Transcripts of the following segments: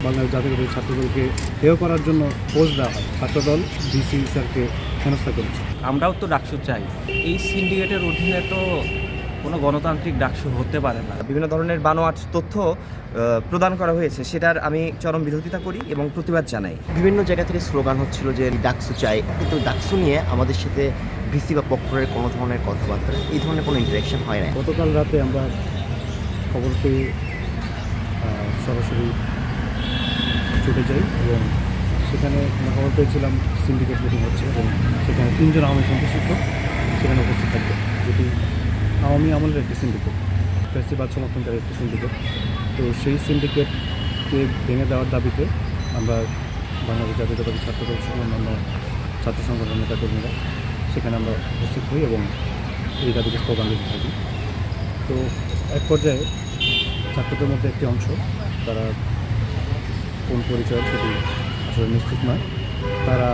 বাংলাদেশ জাতীয়তাবাদী ছাত্রদলকে হেয় করার জন্য পোস্ট দেওয়া হয়। ছাত্রদল ডিসি স্যারকে হেনস্থা করেছে। আমরাও তো ডাকসু চাই। এই সিন্ডিকেটের অধীনে তো কোনো গণতান্ত্রিক ডাকসু হতে পারে না। বিভিন্ন ধরনের বানোয়াট তথ্য প্রদান করা হয়েছে, সেটার আমি চরম বিরোধিতা করি এবং প্রতিবাদ জানাই। বিভিন্ন জায়গা থেকে স্লোগান হচ্ছিল যে ডাকসু চাই, কিন্তু ডাকসু নিয়ে আমাদের সাথে ভিসি বা পক্ষের কোনো ধরনের কথাবার্তা, এই ধরনের কোনো ইন্টারাকশন হয় না। গতকাল রাতে আমরা খবর পেয়ে সরাসরি ছুটে যাই এবং সেখানে আমরা খবর পেয়েছিলাম সিন্ডিকেট মিটিং হচ্ছে এবং সেখানে 3 জন আওয়ামী শিক্ষক সেখানে উপস্থিত থাকবে, যেটি আওয়ামী আমলের একটি সিন্ডিকেট, ফ্যাসিবাদ সমর্থনকারী একটি সিন্ডিকেট। তো সেই সিন্ডিকেটকে ভেঙে দেওয়ার দাবিতে আমরা বাংলাদেশ জাতীয়তাবাদী ছাত্রদল সহ অন্যান্য ছাত্র সংগঠনের নেতাকর্মীরা সেখানে আমরা উপস্থিত হই এবং এই দাবিকে স্লোগান দিতে থাকি। তো এক পর্যায়ে ছাত্রদের মধ্যে একটি অংশ, তারা কোন পরিচয় সেটি আসলে নিশ্চিত নয়, তারা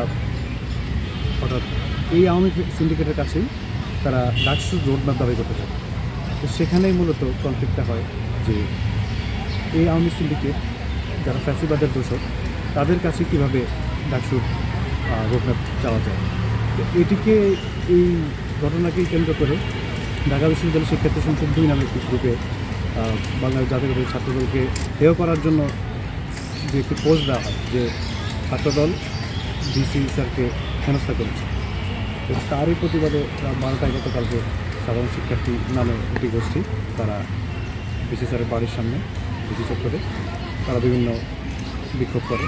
অর্থাৎ এই আওয়ামী সিন্ডিকেটের কাছেই তারা ডাকসুর রোডম্যাপ দাবি করতে থাকে। তো সেখানেই মূলত কনফ্লিক্টটা হয় যে এই আওয়ামী সিন্ডিকেট যারা ফ্যাসিবাদের দোষক, তাদের কাছে কীভাবে ডাকসুর রোডম্যাপ চাওয়া যায়। তো এটিকে, এই ঘটনাকেই কেন্দ্র করে ঢাকা বিশ্ববিদ্যালয় শিক্ষার্থী সংসদ 2 নামে একটি গ্রুপে বাংলাদেশ জাতীয়তাবাদী ছাত্রদলকে হেয় করার জন্য যে একটি পোস্ট দেওয়া হয় যে ছাত্রদল ডিসি স্যারকে হেনস্থা করেছে। তো তারই প্রতিবাদে 12টায় গতকালকে সাধারণ শিক্ষার্থী নামে একটি গোষ্ঠী, তারা ডিসি স্যারের বাড়ির সামনে ডিসি চত্বরে তারা বিভিন্ন বিক্ষোভ করে।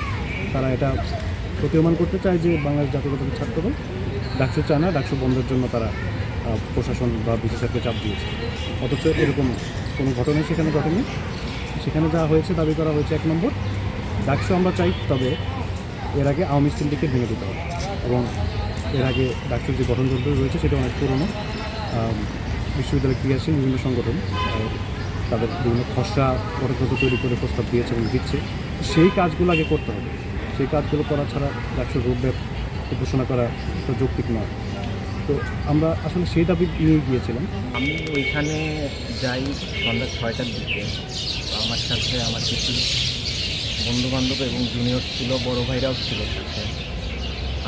তারা এটা প্রতীয়মান করতে চায় যে বাংলাদেশ জাতীয়তাবাদী ছাত্রদল ডাকসু চায় না, ডাকসু বন্ধের জন্য তারা প্রশাসন বা ডিসি স্যারকে চাপ দিয়েছে। অথচ এরকম কোনো ঘটনাই সেখানে ঘটেনি। সেখানে যা হয়েছে, দাবি করা হয়েছে 1 নম্বর, ডাকসু আমরা চাই, তবে এর আগে আওয়ামী সিন্ডিকেট ভেঙে দিতে হবে এবং এর আগে ডাকসুর যে গঠনতন্ত্র রয়েছে সেটা অনেক পুরনো। বিশ্ববিদ্যালয় ক্রিয়াশীল বিভিন্ন সংগঠন তাদের বিভিন্ন খসড়া গঠনতন্ত্র তৈরি করে প্রস্তাব দিয়েছে এবং দিচ্ছে। সেই কাজগুলো আগে করতে হবে। সেই কাজগুলো করা ছাড়া ডাকসুর রোডম্যাপ ঘোষণা করা তো যৌক্তিক নয়। তো আমরা আসলে সেই দাবি নিয়ে গিয়েছিলাম। আমি ওইখানে যাই সন্ধ্যা 6টার দিকে। তো আমার সাথে আমার কিছু বন্ধুবান্ধব এবং জুনিয়র ছিল, বড় ভাইরাও ছিল সাথে।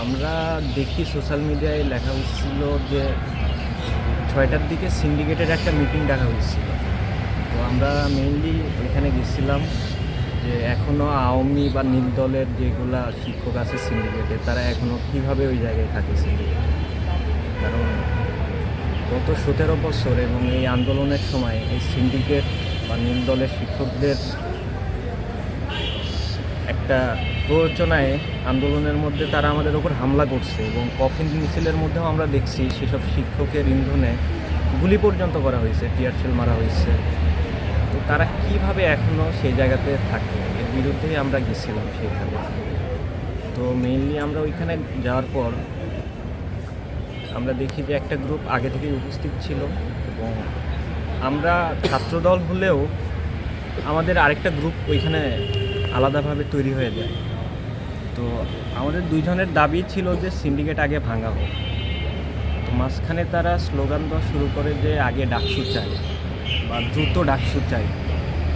আমরা দেখি সোশ্যাল মিডিয়ায় লেখা হয়েছিল যে 6টার দিকে সিন্ডিকেটের একটা মিটিং ডাকা হয়েছিল। তো আমরা মেইনলি ওইখানে গেছিলাম যে এখনও আওয়ামী বা নীল দলের যেগুলা শিক্ষক আছে সিন্ডিকেটে, তারা এখনও কীভাবে ওই জায়গায় থাকে সিন্ডিকেটে। কারণ গত 17 বছর এবং এই আন্দোলনের সময় এই সিন্ডিকেট বা নীল দলের শিক্ষকদের একটা প্ররোচনায় আন্দোলনের মধ্যে তারা আমাদের ওপর হামলা করছে এবং কফিন মিছিলের মধ্যেও আমরা দেখছি সেসব শিক্ষকের ইন্ধনে গুলি পর্যন্ত করা হয়েছে, টিয়ার শেল মারা হয়েছে। তো তারা কিভাবে এখনও সেই জায়গাতে থাকে, এর বিরুদ্ধেই আমরা গেছিলাম সেইখানে। তো মেইনলি আমরা ওইখানে যাওয়ার পর আমরা দেখি যে একটা গ্রুপ আগে থেকেই উপস্থিত ছিল এবং আমরা ছাত্রদল হলেও আমাদের আরেকটা গ্রুপ ওইখানে আলাদাভাবে তৈরি হয়ে যায়। তো আমাদের 2 জনের দাবি ছিল যে সিন্ডিকেট আগে ভাঙা হোক। তো মাঝখানে তারা স্লোগান দেওয়া শুরু করে যে আগে ডাকসু চাই বা দ্রুত ডাকসু চাই।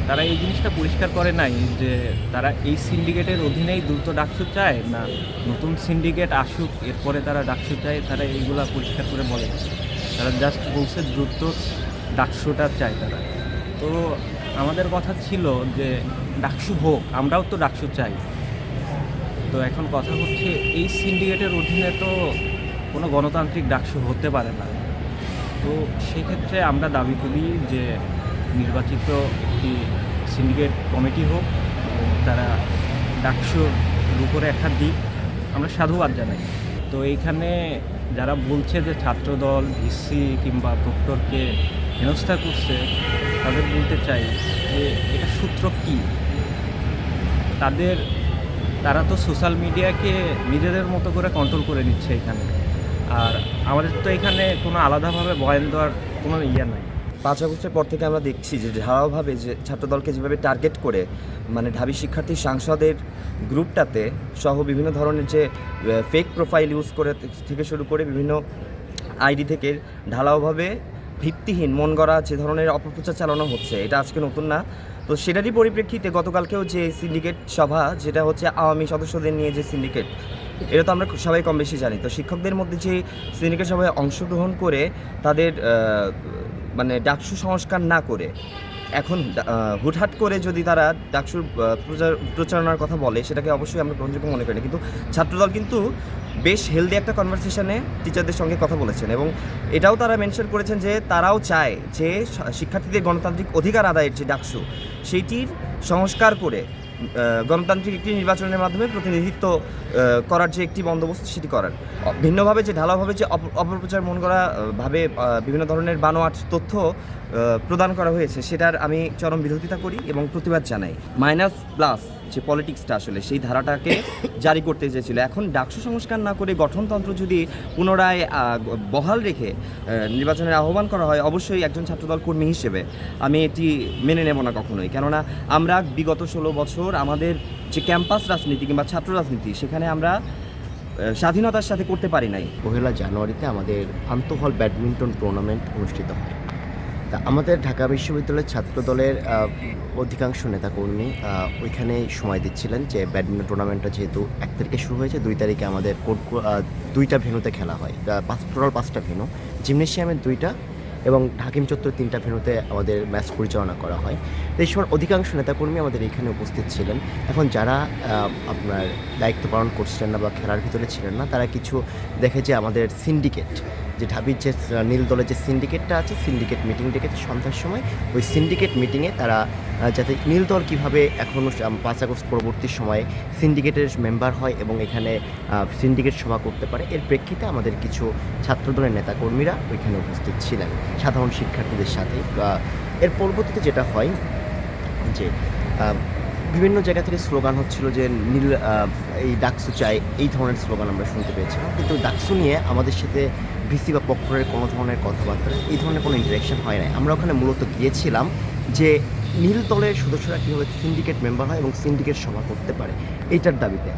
তারা এই জিনিসটা পরিষ্কার করে নাই যে তারা এই সিন্ডিকেটের অধীনেই দ্রুত ডাকসু চায় না নতুন সিন্ডিকেট আসুক এরপরে তারা ডাকসু চায়। তারা এইগুলা পরিষ্কার করে বলে, তারা জাস্ট বলছে দ্রুত ডাকসুটা চায় তারা। তো আমাদের কথা ছিল যে ডাকসু হোক, আমরাও তো ডাকসু চাই। তো এখন কথা হচ্ছে এই সিন্ডিকেটের অধীনে তো কোনো গণতান্ত্রিক ডাকসু হতে পারে না। তো সেক্ষেত্রে আমরা দাবি করি যে নির্বাচিত একটি সিন্ডিকেট কমিটি হোক এবং তারা ডাকসুর রূপরেখা দিক, আমরা সাধুবাদ জানাই। তো এইখানে যারা বলছে যে ছাত্রদল ভিসি কিংবা প্রক্টরকে হেনস্থা করছে, তাদের বলতে চাই যে এটা সূত্র কী। তারা তো সোশ্যাল মিডিয়াকে নিজেদের মতো করে কন্ট্রোল করে নিচ্ছে এখানে, আর আমাদের তো এখানে কোনো আলাদাভাবে বয়ান দেওয়ার কোনো নাই। 5 আগস্টের পর থেকে আমরা দেখছি যে ধারাবাহিকভাবে যে ছাত্রদলকে যেভাবে টার্গেট করে, মানে ঢাবি শিক্ষার্থী সাংসদের গ্রুপটাতে সহ বিভিন্ন ধরনের যে ফেক প্রোফাইল ইউজ করে থেকে শুরু করে বিভিন্ন আইডি থেকে ঢালাওভাবে ভিত্তিহীন মন গড়া যে ধরনের অপপ্রচার চালানো হচ্ছে, এটা আজকে নতুন না। তো তো সেটারই পরিপ্রেক্ষিতে গতকালকেও যে সিন্ডিকেট সভা, যেটা হচ্ছে আওয়ামী সদস্যদের নিয়ে যে সিন্ডিকেট, এটা তো আমরা সবাই কম বেশি জানি। তো শিক্ষকদের মধ্যে যে সিন্ডিকেট সভায় অংশগ্রহণ করে তাদের মানে ডাকসু সংস্কার না করে এখন হুটহাট করে যদি তারা ডাকসুর প্রচারণার কথা বলে, সেটাকে অবশ্যই আমরা গ্রহণযোগ্য মনে করি না। কিন্তু ছাত্রদল কিন্তু বেশ হেলদি একটা কনভারসেশনে টিচারদের সঙ্গে কথা বলেছেন, এবং এটাও তারা মেনশন করেছেন যে তারাও চায় যে শিক্ষার্থীদের গণতান্ত্রিক অধিকার আদায়ের যে ডাকসু, সেইটির সংস্কার করে গণতান্ত্রিক একটি নির্বাচনের মাধ্যমে প্রতিনিধিত্ব করার যে একটি বন্দোবস্ত, সেটি করার। ভিন্নভাবে যে ঢালাওভাবে যে অপপ্রচার মন করা ভাবে বিভিন্ন ধরনের বানোয়াট তথ্য প্রদান করা হয়েছে, সেটার আমি চরম বিরোধিতা করি এবং প্রতিবাদ জানাই। মাইনাস প্লাস যে পলিটিক্সটা আসলে সেই ধারাটাকে জারি করতে চেয়েছিল, এখন ডাকসু সংস্কার না করে গঠনতন্ত্র যদি পুনরায় বহাল রেখে নির্বাচনের আহ্বান করা হয়, অবশ্যই একজন ছাত্রদল কর্মী হিসেবে আমি এটি মেনে নেব না কখনোই। কেননা আমরা বিগত 16 বছর আমাদের যে ক্যাম্পাস রাজনীতি কিংবা ছাত্র রাজনীতি, সেখানে আমরা স্বাধীনতার সাথে করতে পারি নাই। 1 জানুয়ারিতে আমাদের আন্তঃহল ব্যাডমিন্টন টুর্নামেন্ট অনুষ্ঠিত হয়। তা আমাদের ঢাকা বিশ্ববিদ্যালয়ের ছাত্রদলের অধিকাংশ নেতাকর্মী ওইখানে সময় দিচ্ছিলেন যে ব্যাডমিন্টন টুর্নামেন্টটা যেহেতু 1 তারিখে শুরু হয়েছে, 2 তারিখে আমাদের দুইটা ভেন্যুতে খেলা হয়, টোটাল 5টা ভেন্যু, জিমনেশিয়ামের 2টা এবং ঢাকিম চত্বর 3টা ভেন্যুতে আমাদের ম্যাচ পরিচালনা করা হয়। তো এই সময় অধিকাংশ নেতাকর্মী আমাদের এখানে উপস্থিত ছিলেন। এখন যারা আপনার দায়িত্ব পালন করছিলেন না বা খেলার ভিতরে ছিলেন না, তারা কিছু দেখে যে আমাদের সিন্ডিকেট, যে ঢাবির যে নীল দলের যে সিন্ডিকেটটা আছে, সিন্ডিকেট মিটিং ডেকেছে সন্ধ্যার সময়। ওই সিন্ডিকেট মিটিংয়ে তারা যাতে নীল দল কীভাবে এখনও 5 আগস্ট পরবর্তী সময়ে সিন্ডিকেটের মেম্বার হয় এবং এখানে সিন্ডিকেট সভা করতে পারে, এর প্রেক্ষিতে আমাদের কিছু ছাত্রদলের নেতাকর্মীরা ওইখানে উপস্থিত ছিলেন সাধারণ শিক্ষার্থীদের সাথে। এর পরবর্তীতে যেটা হয় যে বিভিন্ন জায়গা থেকে স্লোগান হচ্ছিল যে নীল এই ডাকসু চাই, এই ধরনের স্লোগান আমরা শুনতে পেয়েছিলাম। কিন্তু ডাকসু নিয়ে আমাদের সাথে ভিসি বা পক্ষের কোনো ধরনের কথাবার্তা, এই ধরনের কোনো ইন্টারাকশন হয় নাই। আমরা ওখানে মূলত গিয়েছিলাম যে নীল দলের সদস্যরা কীভাবে সিন্ডিকেট মেম্বার হয় এবং সিন্ডিকেট সভা করতে পারে, এইটার দাবিতে।